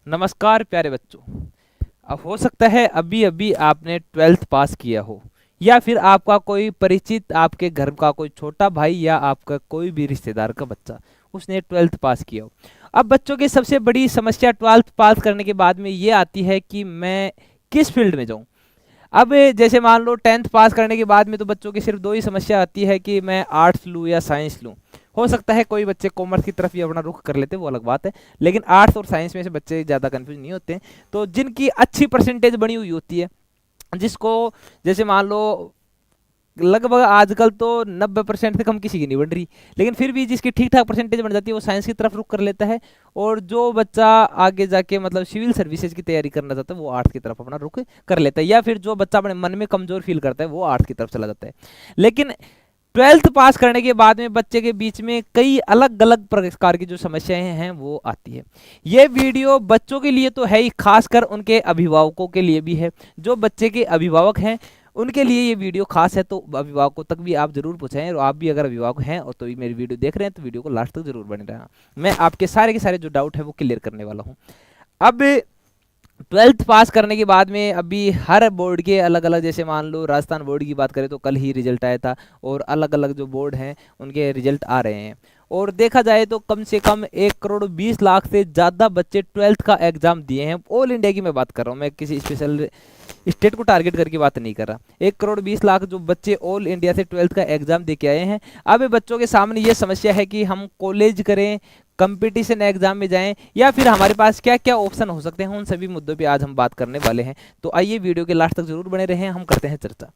नमस्कार प्यारे बच्चों। अब हो सकता है अभी अभी आपने ट्वेल्थ पास किया हो, या फिर आपका कोई परिचित, आपके घर का कोई छोटा भाई या आपका कोई भी रिश्तेदार का बच्चा उसने ट्वेल्थ पास किया हो। अब बच्चों की सबसे बड़ी समस्या ट्वेल्थ पास करने के बाद में ये आती है कि मैं किस फील्ड में जाऊं। अब जैसे मान लो टेंथ पास करने के बाद में तो बच्चों की सिर्फ दो ही समस्या आती है कि मैं आर्ट्स लूँ या साइंस लूँ। हो सकता है कोई बच्चे कॉमर्स की तरफ ही अपना रुख कर लेते, वो अलग बात है। लेकिन आर्ट्स और साइंस में से बच्चे ज़्यादा कंफ्यूज नहीं होते हैं। तो जिनकी अच्छी परसेंटेज बनी हुई होती है, जिसको जैसे मान लो लगभग आजकल तो 90% से कम किसी की नहीं बन रही, लेकिन फिर भी जिसकी ठीक ठाक परसेंटेज बन जाती है वो साइंस की तरफ रुख कर लेता है। और जो बच्चा आगे जाके मतलब सिविल सर्विसेज की तैयारी करना चाहता है वो आर्ट्स की तरफ अपना रुख कर लेता है, या फिर जो बच्चा अपने मन में कमजोर फील करता है वो आर्ट्स की तरफ चला जाता है। लेकिन ट्वेल्थ पास करने के बाद में बच्चे के बीच में कई अलग अलग प्रकार की जो समस्याएं हैं वो आती है। ये वीडियो बच्चों के लिए तो है ही, खासकर उनके अभिभावकों के लिए भी है। जो बच्चे के अभिभावक हैं उनके लिए ये वीडियो खास है, तो अभिभावकों तक भी आप जरूर पहुंचाएं। और आप भी अगर अभिभावक हैं और तो भी मेरी वीडियो देख रहे हैं तो वीडियो को लास्ट तक जरूर बने रहना। मैं आपके सारे के सारे जो डाउट है वो क्लियर करने वाला हूँ। अब ट्वेल्थ पास करने के बाद में अभी हर बोर्ड के अलग अलग, जैसे मान लो राजस्थान बोर्ड की बात करें तो कल ही रिजल्ट आया था, और अलग अलग जो बोर्ड हैं उनके रिजल्ट आ रहे हैं। और देखा जाए तो कम से कम 1 करोड़ 20 लाख से ज़्यादा बच्चे ट्वेल्थ का एग्जाम दिए हैं। ऑल इंडिया की मैं बात कर रहा हूँ, मैं किसी स्पेशल स्टेट को टारगेट करके बात नहीं कर रहा। 1 करोड़ 20 लाख जो बच्चे ऑल इंडिया से ट्वेल्थ का एग्जाम दे के आए हैं। अब ये बच्चों के सामने ये समस्या है कि हम कॉलेज करें, कंपटीशन एग्जाम में जाएं, या फिर हमारे पास क्या क्या ऑप्शन हो सकते हैं। उन सभी मुद्दों पे आज हम बात करने वाले हैं, तो आइए वीडियो के लास्ट तक जरूर बने रहें, हम करते हैं चर्चा।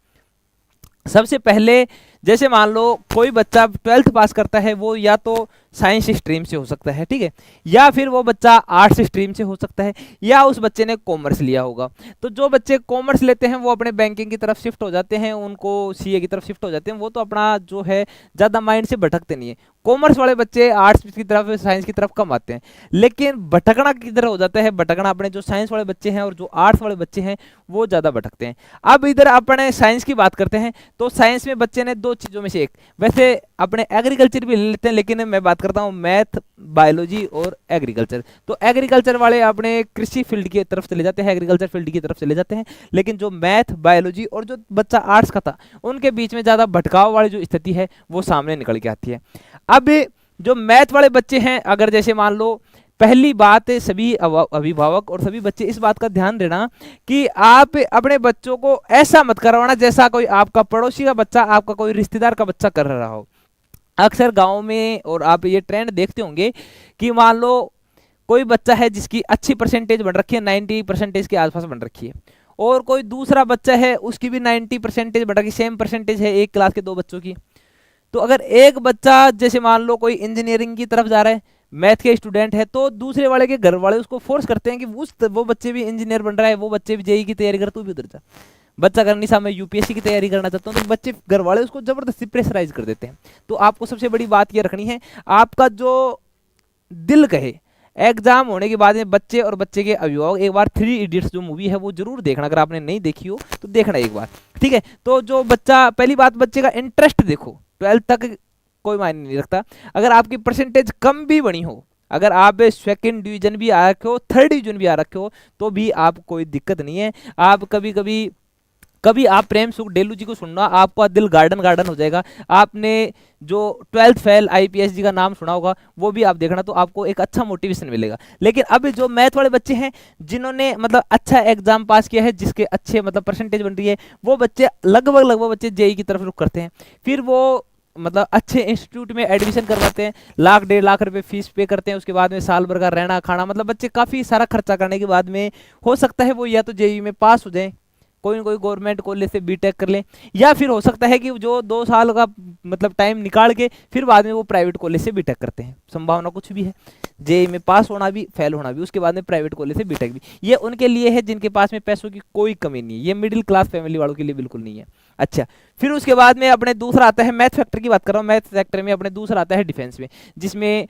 सबसे पहले जैसे मान लो कोई बच्चा ट्वेल्थ पास करता है, वो या तो साइंस स्ट्रीम से हो सकता है, ठीक है, या फिर वो बच्चा आर्ट्स स्ट्रीम से हो सकता है, या उस बच्चे ने कॉमर्स लिया होगा। तो जो बच्चे कॉमर्स लेते हैं वो अपने बैंकिंग की तरफ शिफ्ट हो जाते हैं, उनको सीए की तरफ शिफ्ट हो जाते हैं, वो तो अपना जो है ज़्यादा माइंड से भटकते नहीं है। कॉमर्स वाले बच्चे आर्ट्स की तरफ, साइंस की तरफ कम आते हैं। लेकिन भटकना किधर हो जाता है, भटकना अपने जो साइंस वाले बच्चे हैं और जो आर्ट्स वाले बच्चे हैं वो ज़्यादा भटकते हैं। अब इधर अपने साइंस की बात करते हैं, तो साइंस में बच्चे ने दो चीज़ों में से एक, वैसे अपने एग्रीकल्चर भी ले लेते हैं, लेकिन मैं बात करता हूँ मैथ, बायोलॉजी और एग्रीकल्चर। तो एग्रीकल्चर वाले अपने कृषि फील्ड की तरफ चले जाते हैं, एग्रीकल्चर फील्ड की तरफ चले जाते हैं। लेकिन जो मैथ, बायोलॉजी और जो बच्चा आर्ट्स का था उनके बीच में ज़्यादा भटकाव वाली जो स्थिति है वो सामने निकल के आती है। अब जो मैथ वाले बच्चे हैं, अगर जैसे मान लो, पहली बात सभी अभिभावक और सभी बच्चे इस बात का ध्यान देना कि आप अपने बच्चों को ऐसा मत करवाना जैसा कोई आपका पड़ोसी का बच्चा, आपका कोई रिश्तेदार का बच्चा कर रहा हो। अक्सर गांव में और आप ये ट्रेंड देखते होंगे कि मान लो कोई बच्चा है जिसकी अच्छी परसेंटेज बन रखी है, 90% के आसपास बन रखी है, और कोई दूसरा बच्चा है उसकी भी 90% बन रखी, सेम परसेंटेज है एक क्लास के दो बच्चों की। तो अगर एक बच्चा जैसे मान लो कोई इंजीनियरिंग की तरफ जा रहा है, मैथ के स्टूडेंट है, तो दूसरे वाले के घर वाले उसको फोर्स करते हैं कि वो बच्चे भी इंजीनियर बन रहा है, वो बच्चे भी जेई की तैयारी कर, तू भी उधर जा। बच्चा करनी सा मैं यूपीएससी की तैयारी करना चाहता हूँ, तो बच्चे घर वाले उसको जबरदस्ती प्रेशराइज कर देते हैं। तो आपको सबसे बड़ी बात ये रखनी है, आपका जो दिल कहे। एग्जाम होने के बाद में बच्चे और बच्चे के अभिभावक एक बार 3 इडियट्स जो मूवी है वो जरूर देखना, अगर आपने नहीं देखी हो तो देखना एक बार, ठीक है। तो जो बच्चा, पहली बात बच्चे का इंटरेस्ट देखो, ट्वेल्थ तक कोई मायने नहीं रखता। अगर आपकी परसेंटेज कम भी बनी हो, अगर आप सेकंड डिवीजन भी आ रखे हो, थर्ड डिवीजन भी आ रखे हो, तो भी आप कोई दिक्कत नहीं है। आप कभी कभी कभी आप प्रेम सुख डेलू जी को सुनना, आपका दिल गार्डन गार्डन हो जाएगा। आपने जो ट्वेल्थ फेल आईपीएस जी का नाम सुना होगा वो भी आप देखना, तो आपको एक अच्छा मोटिवेशन मिलेगा। लेकिन अभी जो मैथ वाले बच्चे हैं जिन्होंने मतलब अच्छा एग्जाम पास किया है, जिसके अच्छे मतलब परसेंटेज बन रही है, वो बच्चे लगभग बच्चे जेई की तरफ रुख करते हैं। फिर वो मतलब अच्छे इंस्टीट्यूट में एडमिशन करवाते हैं, 1-1.5 लाख रुपए फीस पे करते हैं, उसके बाद में साल भर का रहना खाना, मतलब बच्चे काफ़ी सारा खर्चा करने के बाद में हो सकता है वो या तो जेई में पास हो जाए, कोई ना कोई गवर्नमेंट कॉलेज से बीटेक कर लें, या फिर हो सकता है कि जो 2 साल का मतलब टाइम निकाल के फिर बाद में वो प्राइवेट कॉलेज से बीटेक करते हैं। संभावना कुछ भी है, जेई में पास होना भी, फेल होना भी, उसके बाद में प्राइवेट कॉलेज से बीटेक भी। ये उनके लिए है जिनके पास में पैसों की कोई कमी नहीं है, ये मिडिल क्लास फैमिली वालों के लिए बिल्कुल नहीं है। अच्छा, फिर उसके बाद में अपने दूसरा आता है, मैथ फैक्टर की बात कर रहा हूँ, मैथ सेक्टर में अपने दूसरा आता है डिफेंस में, जिसमें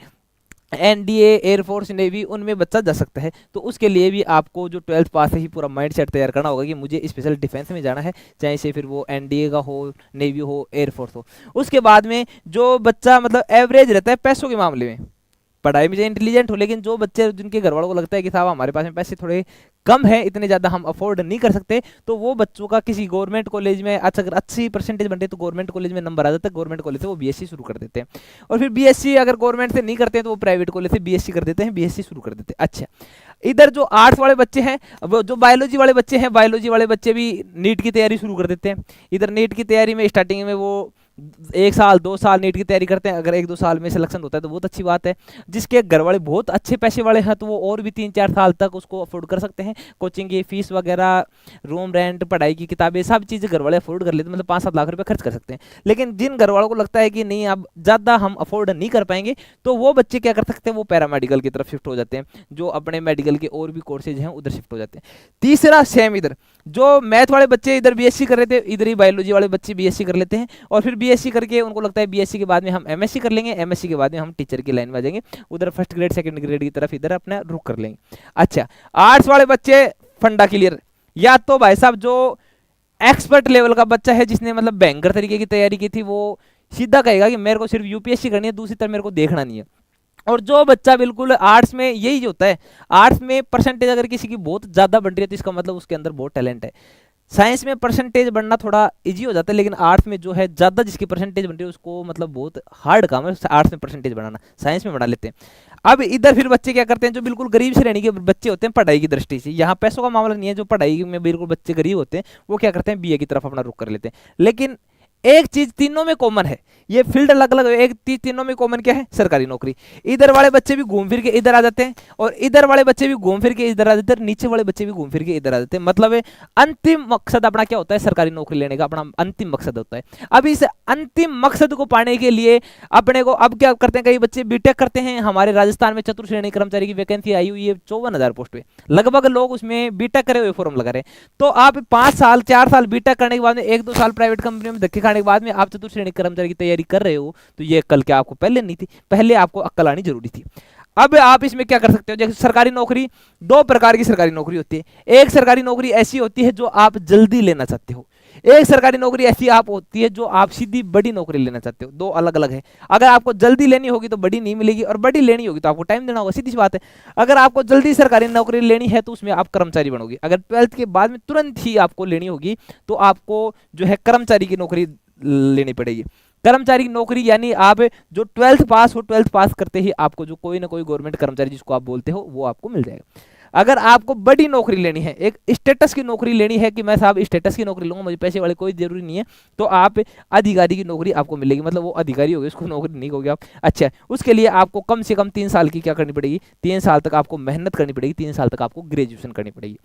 एनडीए, एयरफोर्स, नेवी, उनमें बच्चा जा सकता है। तो उसके लिए भी आपको जो ट्वेल्थ पास से ही पूरा माइंड सेट तैयार करना होगा कि मुझे स्पेशल डिफेंस में जाना है, चाहे से फिर वो एनडीए का हो, नेवी हो, एयरफोर्स हो। उसके बाद में जो बच्चा मतलब एवरेज रहता है पैसों के मामले में, पढ़ाई में चाहे इंटेलिजेंट हो, लेकिन जो बच्चे जिनके घर वालों को लगता है कि साहब हमारे पास में पैसे थोड़े कम है, इतने ज़्यादा हम अफोर्ड नहीं कर सकते, तो वो बच्चों का किसी गवर्नमेंट कॉलेज में अच्छा अगर अच्छी परसेंटेज बन रही है तो गवर्नमेंट कॉलेज में नंबर आ जाता है, गवर्नमेंट कॉलेज से वो बीएससी शुरू कर देते हैं। और फिर बीएससी अगर गवर्नमेंट से नहीं करते हैं तो वो प्राइवेट कॉलेज से बीएससी कर देते हैं, बीएससी शुरू कर देते हैं। अच्छा, इधर जो आर्ट्स वाले बच्चे हैं, वो जो बायोलॉजी वाले बच्चे हैं, बायोलॉजी वाले बच्चे भी नीट की तैयारी शुरू कर देते हैं। इधर नीट की तैयारी में स्टार्टिंग में वो 1 साल 2 साल नीट की तैयारी करते हैं, अगर 1-2 साल में सिलेक्शन होता है तो बहुत अच्छी बात है। जिसके घर वाले बहुत अच्छे पैसे वाले हैं तो वो और भी 3-4 साल तक उसको अफोर्ड कर सकते हैं, कोचिंग की फीस वगैरह, रूम रेंट, पढ़ाई की किताबें, सब चीज़ें घर वाले अफोर्ड कर लेते हैं, मतलब 5-7 लाख रुपए खर्च कर सकते हैं। लेकिन जिन घर वालों को लगता है कि नहीं अब ज़्यादा हम अफोर्ड नहीं कर पाएंगे, तो वो बच्चे क्या कर सकते हैं, वो पैरामेडिकल की तरफ शिफ्ट हो जाते हैं, जो अपने मेडिकल के और भी कोर्सेज हैं उधर शिफ्ट हो जाते हैं। तीसरा सेम, इधर जो मैथ वाले बच्चे इधर बीएससी कर रहे थे, इधर ही बायोलॉजी वाले बच्चे बीएससी कर लेते हैं, और फिर बीएससी करके उनको लगता है बीएससी के बाद में हम एमएससी कर लेंगे, एमएससी के बाद में हम टीचर की लाइन में आ जाएंगे, उधर फर्स्ट ग्रेड सेकंड ग्रेड की तरफ इधर अपना रुख कर लेंगे। अच्छा, आर्ट्स वाले बच्चे फंडा क्लियर, या तो भाई साहब जो एक्सपर्ट लेवल का बच्चा है जिसने मतलब भयंकर तरीके की तैयारी की थी, वो सीधा कहेगा कि मेरे को सिर्फ यूपीएससी करनी है, दूसरी तरफ मेरे को देखना नहीं है। और जो बच्चा बिल्कुल आर्ट्स में, यही होता है आर्ट्स में परसेंटेज अगर किसी की बहुत ज्यादा बन रही है तो इसका मतलब उसके अंदर बहुत टैलेंट है। साइंस में परसेंटेज बढ़ना थोड़ा इजी हो जाता है, लेकिन आर्ट्स में जो है ज़्यादा जिसकी परसेंटेज बन रही है उसको मतलब बहुत हार्ड काम है आर्ट्स में परसेंटेज बढ़ाना, साइंस में बढ़ा लेते हैं। अब इधर फिर बच्चे क्या करते हैं, जो बिल्कुल गरीब श्रेणी के बच्चे होते हैं पढ़ाई की दृष्टि से, यहाँ पैसों का मामला नहीं है, जो पढ़ाई में बिल्कुल बच्चे गरीब होते हैं वो क्या करते हैं, बीए की तरफ अपना रुख कर लेते हैं। लेकिन एक चीज तीनों में कॉमन है, ये फील्ड अलग अलग है, एक चीज तीनों में कॉमन क्या है, सरकारी नौकरी। इधर वाले बच्चे भी घूम फिर के इधर आ जाते हैं, और इधर वाले बच्चे भी घूम फिर के इधर आ जाते हैं, नीचे वाले बच्चे भी घूम फिर के इधर आ जाते हैं। मतलब अंतिम मकसद अपना क्या होता है, सरकारी नौकरी लेने का अपना अंतिम मकसद होता है। अब इस अंतिम मकसद को पाने के लिए अपने को अब क्या करते हैं, कई बच्चे बीटेक करते हैं। हमारे राजस्थान में चतुर्थ श्रेणी कर्मचारी की वैकेंसी आई हुई है 54,000 पोस्ट पे, लगभग लोग उसमें बीटेक करे हुए फॉर्म लगा रहे हैं। तो आप 5 साल 4 साल बीटेक करने के बाद में 1-2 साल प्राइवेट कंपनी में धक्के खाने के बाद में आप चतुर्थ श्रेणी कर्मचारी की तैयारी कर रहे हो, तो ये कल क्या आपको पहले नहीं थी, पहले आपको अक्ल आनी जरूरी थी। अब आप इसमें क्या कर सकते हो, जैसे सरकारी नौकरी, 2 प्रकार की सरकारी नौकरी होती है। एक सरकारी नौकरी ऐसी होती है जो आप जल्दी लेना चाहते हो, एक सरकारी नौकरी ऐसी आप होती है जो आप सीधी बड़ी नौकरी लेना चाहते हो। 2 अलग अलग है। अगर आपको जल्दी लेनी होगी तो बड़ी नहीं मिलेगी, और बड़ी लेनी होगी तो आपको टाइम देना होगा, सीधी सी बात है। अगर आपको जल्दी सरकारी नौकरी लेनी है तो उसमें आप कर्मचारी बनोगे, अगर 12th के बाद में तुरंत ही आपको लेनी होगी तो आपको जो है कर्मचारी की नौकरी लेनी पड़ेगी। कर्मचारी की नौकरी यानी आप जो 12th पास हो, 12th पास करते ही आपको जो कोई ना कोई गवर्नमेंट कर्मचारी जिसको आप बोलते हो वो आपको मिल जाएगा। अगर आपको बड़ी नौकरी लेनी है, एक स्टेटस की नौकरी लेनी है कि मैं साहब स्टेटस की नौकरी लूंगा, मुझे पैसे वाले कोई जरूरी नहीं है, तो आप अधिकारी की नौकरी आपको मिलेगी, मतलब वो अधिकारी हो गए, उसको नौकरी नहीं होगी आप। अच्छा, उसके लिए आपको कम से कम 3 साल की क्या करनी पड़ेगी, 3 साल तक आपको मेहनत करनी पड़ेगी, 3 साल तक आपको ग्रेजुएशन करनी पड़ेगी।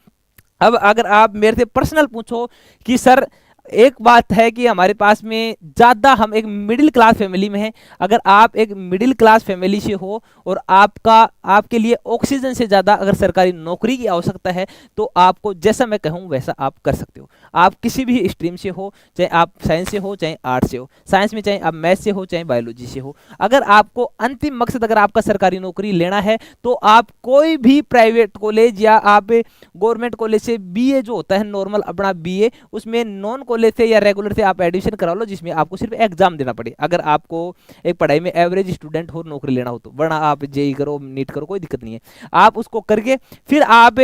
अब अगर आप मेरे से पर्सनल पूछो कि सर एक बात है कि हमारे पास में ज़्यादा, हम एक मिडिल क्लास फैमिली में हैं, अगर आप एक मिडिल क्लास फैमिली से हो और आपके लिए ऑक्सीजन से ज़्यादा अगर सरकारी नौकरी की आवश्यकता है तो आपको जैसा मैं कहूँ वैसा आप कर सकते हो। आप किसी भी स्ट्रीम से हो, चाहे आप साइंस से हो चाहे आर्ट्स से हो, साइंस में चाहे आप मैथ से हो चाहे बायोलॉजी से हो, अगर आपको अंतिम मकसद अगर आपका सरकारी नौकरी लेना है तो आप कोई भी प्राइवेट कॉलेज या आप गवर्नमेंट कॉलेज से बीए जो होता है नॉर्मल अपना बीए, उसमें नॉन कॉलेज से या रेगुलर से आप एडमिशन करा लो, जिसमें आपको सिर्फ एग्जाम देना पड़े, अगर आपको एक पढ़ाई में एवरेज स्टूडेंट हो नौकरी लेना हो तो। वरना आप जेई करो, नीट करो, कोई दिक्कत नहीं है। आप उसको करके फिर आप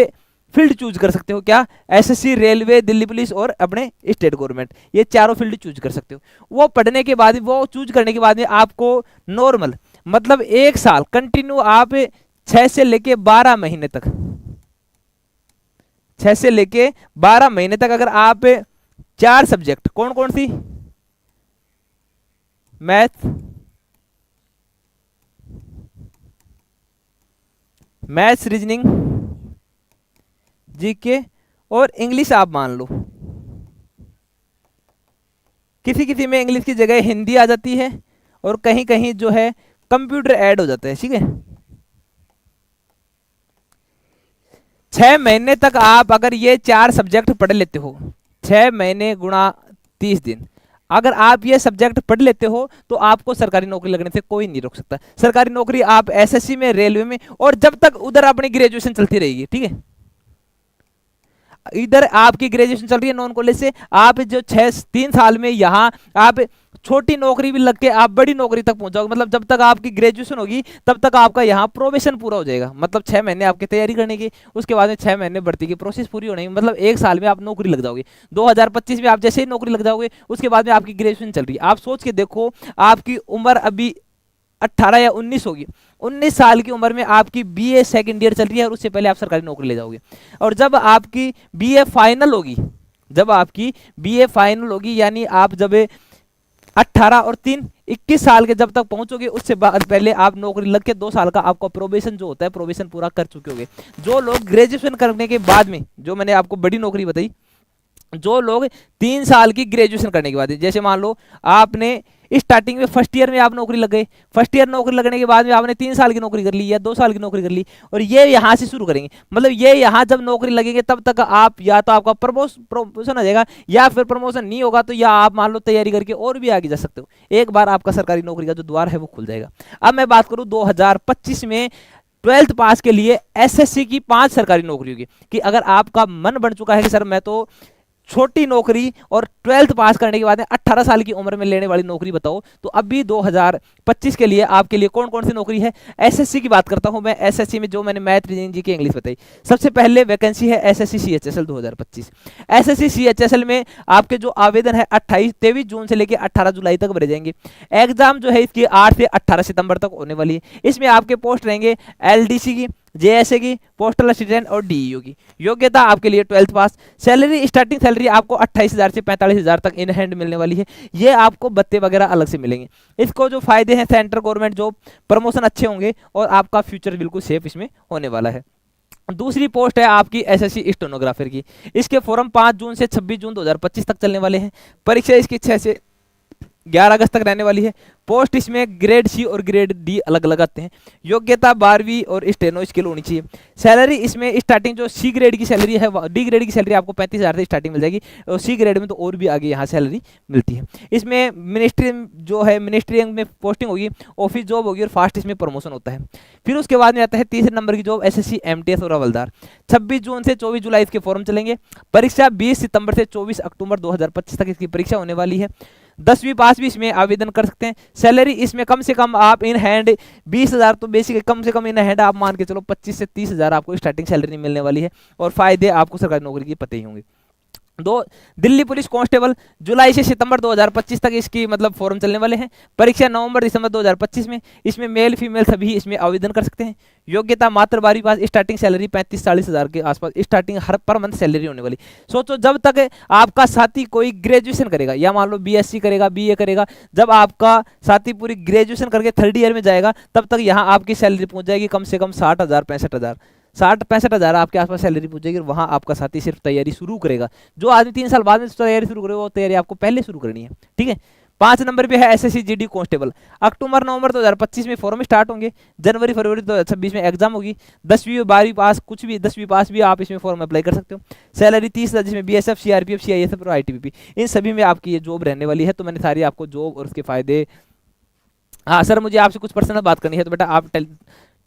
फील्ड चूज कर सकते हो, क्या, एसएससी, रेलवे, दिल्ली पुलिस और अपने स्टेट गवर्नमेंट, ये चारों फील्ड चूज कर सकते हो। वो पढ़ने के बाद, वो चूज करने के बाद में आपको नॉर्मल मतलब 1 साल कंटिन्यू आप 6 से लेके 12 महीने तक, 6 से लेके 12 महीने तक अगर आप 4 सब्जेक्ट, कौन कौन सी, मैथ, मैथ्स, रीजनिंग, जीके और इंग्लिश आप मान लो, किसी किसी में इंग्लिश की जगह हिंदी आ जाती है और कहीं कहीं जो है कंप्यूटर ऐड हो जाता है, ठीक है। 6 महीने तक आप अगर ये 4 सब्जेक्ट पढ़ लेते हो, 6 महीने गुणा 30 दिन, अगर आप ये सब्जेक्ट पढ़ लेते हो तो आपको सरकारी नौकरी लगने से कोई नहीं रोक सकता। सरकारी नौकरी आप एसएससी में, रेलवे में, और जब तक उधर अपनी ग्रेजुएशन चलती रहेगी, ठीक है। इधर आपकी ग्रेजुएशन चल रही है नॉन कॉलेज से, आप जो 3 साल में यहाँ आप छोटी नौकरी भी लग के आप बड़ी नौकरी तक पहुंच जाओगे। मतलब जब तक आपकी ग्रेजुएशन होगी तब तक आपका यहाँ प्रोबेशन पूरा हो जाएगा, मतलब 6 महीने आपकी तैयारी करने की, उसके बाद में 6 महीने भर्ती की प्रोसेस पूरी होने की, मतलब 1 साल में आप नौकरी लग जाओगे। 2025 में आप जैसे ही नौकरी लग जाओगे उसके बाद में आपकी ग्रेजुएशन चल रही है। आप सोच के देखो, आपकी उम्र अभी 18 या 19 होगी, 19 साल की उम्र में आपकी बीए सेकंड ईयर चल रही है और उससे पहले आप सरकारी नौकरी ले जाओगे। और जब आपकी बीए फाइनल होगी, जब आपकी बीए फाइनल होगी यानी आप जब 18 और 3 21 साल के जब तक पहुंचोगे उससे पहले आप नौकरी लग के 2 साल का आपका प्रोबेशन जो होता है, प्रोबेशन पूरा कर चुके होगे। जो लोग ग्रेजुएशन करने के बाद में, जो मैंने आपको बड़ी नौकरी बताई, जो लोग 3 साल की ग्रेजुएशन करने के बाद, जैसे मान लो आपने स्टार्टिंग में फर्स्ट ईयर में आप नौकरी लग गए, फर्स्ट ईयर नौकरी लगने के बाद में आपने 3 साल की नौकरी कर ली या 2 साल की नौकरी कर ली, और ये यहाँ से शुरू करेंगे, मतलब ये यहाँ जब नौकरी लगेंगे तब तक आप या तो आपका प्रमोशन आ जाएगा या फिर प्रमोशन नहीं होगा तो या आप मान लो तैयारी करके और भी आगे जा सकते हो। एक बार आपका सरकारी नौकरी का जो द्वार है वो खुल जाएगा। अब मैं बात करूँ 2025 में 12th पास के लिए एसएससी की 5 सरकारी नौकरी होगी, कि अगर आपका मन बन चुका है कि सर मैं तो छोटी नौकरी और 12th पास करने के बाद 18 साल की उम्र में लेने वाली नौकरी बताओ, तो अभी 2025 के लिए आपके लिए कौन कौन सी नौकरी है। एसएससी की बात करता हूं मैं। एसएससी में जो मैंने मैथ, रीजनिंग, जीके, इंग्लिश बताई, सबसे पहले वैकेंसी है एसएससी सीएचएसएल 2025। एसएससी सीएचएसएल में आपके जो आवेदन है 23 जून से लेकर 18 जुलाई तक भरे जाएंगे। एग्जाम जो है इसकी 8 से 18 सितंबर तक होने वाली है। इसमें आपके पोस्ट रहेंगे एलडीसी की, जेएसए की, पोस्टल असिस्टेंट और डीईओ की। योग्यता आपके लिए 12th पास। सैलरी, स्टार्टिंग सैलरी आपको 28,000 से 45,000 तक इन हैंड मिलने वाली है। ये आपको भत्ते वगैरह अलग से मिलेंगे। इसको जो फायदे हैं, सेंट्रल गवर्नमेंट जॉब, प्रमोशन अच्छे होंगे और आपका फ्यूचर बिल्कुल सेफ इसमें होने वाला है। दूसरी पोस्ट है आपकी एसएससी स्टेनोग्राफर की। इसके फॉर्म 5 जून से 26 जून 2025 तक चलने वाले हैं। परीक्षा इसकी 6 से 11 अगस्त तक रहने वाली है। पोस्ट इसमें ग्रेड सी और ग्रेड डी अलग अलग आते हैं। योग्यता 12वीं और स्टेनो स्किल होनी चाहिए। सैलरी इसमें स्टार्टिंग जो सी ग्रेड की सैलरी है, डी ग्रेड की सैलरी आपको 35,000 से स्टार्टिंग मिल जाएगी और सी ग्रेड में तो और भी आगे यहाँ सैलरी मिलती है। इसमें मिनिस्ट्री जो है, मिनिस्ट्री में पोस्टिंग होगी, ऑफिस जॉब होगी और फास्ट इसमें प्रमोशन होता है। फिर उसके बाद में आता है तीसरे नंबर की जॉब एसएससी एमटीएस और हवलदार। 26 जून से 24 जुलाई इसके फॉर्म चलेंगे। परीक्षा 20 सितंबर से 24 अक्टूबर 2025 तक इसकी परीक्षा होने वाली है। 10वीं पास भी इसमें आवेदन कर सकते हैं। सैलरी इसमें कम से कम आप इन हैंड 20,000 तो बेसिक, कम से कम इन हैंड आप मान के चलो 25 से 30,000 आपको स्टार्टिंग सैलरी मिलने वाली है। और फायदे आपको सरकारी नौकरी के पते ही होंगे। दिल्ली पुलिस कांस्टेबल जुलाई से सितंबर 2025 तक इसकी मतलब फॉर्म चलने वाले हैं। परीक्षा नवंबर दिसंबर 2025 में। इसमें मेल फीमेल सभी इसमें आवेदन कर सकते हैं। योग्यता मात्र 12वीं पास। स्टार्टिंग सैलरी 35-40,000 के आसपास स्टार्टिंग हर पर मंथ सैलरी होने वाली। सोचो जब तक आपका साथी कोई ग्रेजुएशन करेगा या मान लो बीएससी करेगा, बीए करेगा, जब आपका साथी पूरी ग्रेजुएशन करके 3rd ईयर में जाएगा तब तक यहाँ आपकी सैलरी पहुंच जाएगी कम से कम 60,000-65,000, 60-65,000 आपके आसपास सैलरी पूछेगी। और वहां आपका साथी सिर्फ तैयारी शुरू करेगा। जो आदमी 3 साल बाद में तैयारी शुरू करेगा वो तैयारी आपको पहले शुरू करनी है, ठीक है। 5 नंबर पे है एसएससी जीडी कांस्टेबल। अक्टूबर नवंबर 2025 में फॉर्म स्टार्ट होंगे। जनवरी फरवरी 2026 में एग्जाम होगी। 10वीं और 12वीं पास, कुछ भी 10वीं पास भी आप इसमें फॉर्म अप्लाई कर सकते हो। सैलरी 30,000 जिसमें बीएसएफ, सीआरपीएफ, सीआईएसएफ और आईटीबीपी इन सभी में आपकी ये जॉब रहने वाली है। तो मैंने सारी आपको जॉब और उसके फायदे। हाँ सर मुझे आपसे कुछ पर्सनल बात करनी है तो बेटा आप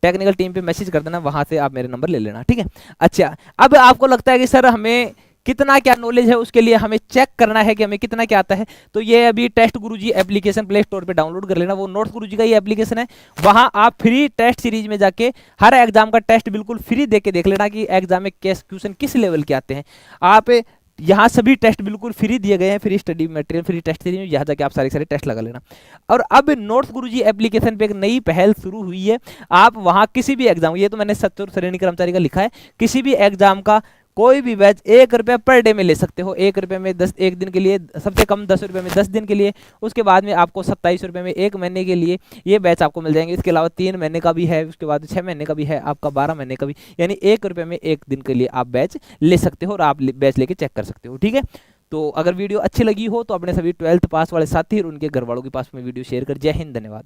टेक्निकल टीम पे मैसेज कर देना, वहां से आप मेरे नंबर ले लेना, ठीक है। अच्छा, अब आपको लगता है कि सर हमें कितना क्या नॉलेज है, उसके लिए हमें चेक करना है कि हमें कितना क्या आता है। तो ये अभी टेस्ट गुरुजी एप्लीकेशन प्ले स्टोर पे डाउनलोड कर लेना। वो नोट्स गुरुजी का ये एप्लीकेशन है। वहां आप फ्री टेस्ट सीरीज में जाके हर एग्जाम का टेस्ट बिल्कुल फ्री दे के देख लेना कि एग्जाम में क्वेश्चन किस लेवल के आते हैं। आप यहाँ सभी टेस्ट बिल्कुल फ्री दिए गए हैं, free study material, free test series में, यहाँ जाके आप सारे टेस्ट लगा लेना। और अब नोट्स गुरुजी एप्लीकेशन पे एक नई पहल शुरू हुई है। आप वहाँ किसी भी एग्जाम, ये तो मैंने सत्तर श्रेणी कर्मचारी का लिखा है, किसी भी एग्जाम का कोई भी बैच 1 रुपया पर डे में ले सकते हो। 1 रुपये में 10 एक दिन के लिए, सबसे कम 10 रुपये में 10 दिन के लिए। उसके बाद में आपको 27 रुपये में 1 महीने के लिए ये बैच आपको मिल जाएंगे। इसके अलावा 3 महीने का भी है, उसके बाद 6 महीने का भी है, आपका 12 महीने का भी, यानी 1 रुपये में 1 दिन के लिए आप बैच ले सकते हो और आप बैच लेके चेक कर सकते हो, ठीक है। तो अगर वीडियो अच्छी लगी हो तो अपने सभी 12th पास वाले साथी और उनके घर वालों के पास में वीडियो शेयर कर। जय हिंद, धन्यवाद।